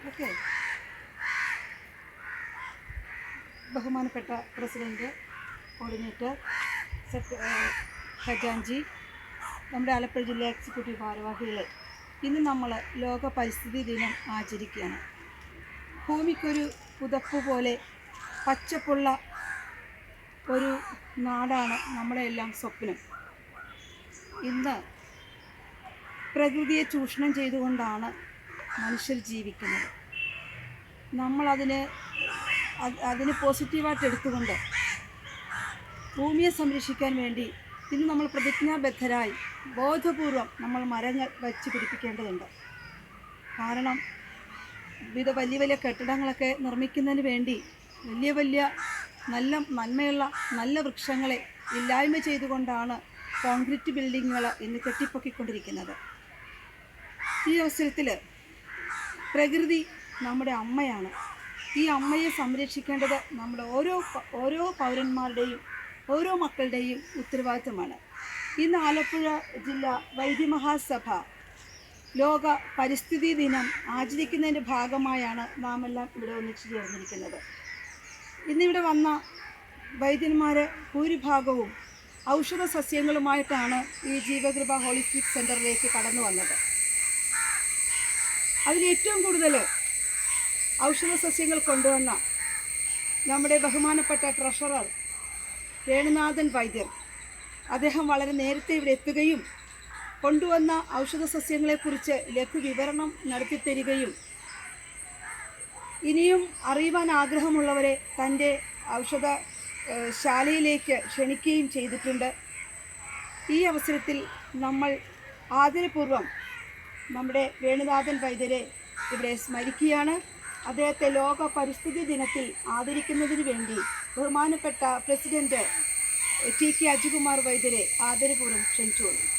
Okay. ബഹുമാനപ്പെട്ട president, coordinator, ഖജാൻജി, നമ്മുടെ ആലപ്പുഴ ജില്ലാ എക്സിക്യൂട്ടീവ് ഭാരവാഹികളെ, ഇന്ന് നമ്മൾ ലോക പരിസ്ഥിതി ദിനം ആചരിക്കുകയാണ്. ഭൂമിക്കൊരു പുതപ്പ് പോലെ പച്ചപ്പുള്ള ഒരു നാടാണ് നമ്മളെല്ലാം സ്വപ്നം. ഇന്ന് പ്രകൃതിയെ ചൂഷണം ചെയ്തുകൊണ്ടാണ് മനുഷ്യർ ജീവിക്കുന്നത്. അതിന് പോസിറ്റീവായിട്ട് എടുത്തുകൊണ്ട് ഭൂമിയെ സംരക്ഷിക്കാൻ വേണ്ടി ഇന്ന് നമ്മൾ പ്രതിജ്ഞാബദ്ധരായി ബോധപൂർവം നമ്മൾ മരങ്ങൾ വച്ച് പിടിപ്പിക്കേണ്ടതുണ്ട്. കാരണം വലിയ വലിയ കെട്ടിടങ്ങളൊക്കെ നിർമ്മിക്കുന്നതിന് വേണ്ടി വലിയ നന്മയുള്ള നല്ല വൃക്ഷങ്ങളെ ഇല്ലായ്മ ചെയ്തുകൊണ്ടാണ് കോൺക്രീറ്റ് ബിൽഡിങ്ങുകൾ ഇന്ന് കെട്ടിപ്പൊക്കിക്കൊണ്ടിരിക്കുന്നത്. ഈ അവസരത്തിൽ പ്രകൃതി നമ്മുടെ അമ്മയാണ്. ഈ അമ്മയെ സംരക്ഷിക്കേണ്ടത് നമ്മുടെ ഓരോ പൗരന്മാരുടെയും ഓരോ മക്കളുടെയും ഉത്തരവാദിത്തമാണ്. ഇന്ന് ആലപ്പുഴ ജില്ലാ വൈദ്യമഹാസഭ ലോക പരിസ്ഥിതി ദിനം ആചരിക്കുന്നതിൻ്റെ ഭാഗമായാണ് നാം എല്ലാം ഇവിടെ ഒന്നിച്ചു ചേർന്നിരിക്കുന്നത്. ഇന്നിവിടെ വന്ന വൈദ്യന്മാർ ഭൂരിഭാഗവും ഔഷധ സസ്യങ്ങളുമായിട്ടാണ് ഈ ജീവകൃപ ഹോളിസ്റ്റിക് സെൻ്ററിലേക്ക് കടന്നു വന്നത്. അതിലേറ്റവും കൂടുതൽ ഔഷധ സസ്യങ്ങൾ കൊണ്ടുവന്ന നമ്മുടെ ബഹുമാനപ്പെട്ട ട്രഷറർ വേണുനാഥൻ വൈദ്യർ, അദ്ദേഹം വളരെ നേരത്തെ ഇവിടെ എത്തുകയും കൊണ്ടുവന്ന ഔഷധ സസ്യങ്ങളെക്കുറിച്ച് ലഘു വിവരണം നടത്തിത്തരികയും ഇനിയും അറിയുവാൻ ആഗ്രഹമുള്ളവരെ തൻ്റെ ഔഷധ ശാലയിലേക്ക് ക്ഷണിക്കുകയും ചെയ്തിട്ടുണ്ട്. ഈ അവസരത്തിൽ നമ്മൾ ആദരപൂർവം നമ്മുടെ വേണുനാഥൻ വൈദ്യരെ ഇവിടെ സ്മരിക്കുകയാണ്. അദ്ദേഹത്തെ ലോക പരിസ്ഥിതി ദിനത്തിൽ ആദരിക്കുന്നതിന് വേണ്ടി ബഹുമാനപ്പെട്ട പ്രസിഡന്റ് TK അജികുമാർ വൈദ്യരെ ആദരപൂർവ്വം ക്ഷണിച്ചുകൊള്ളുന്നു.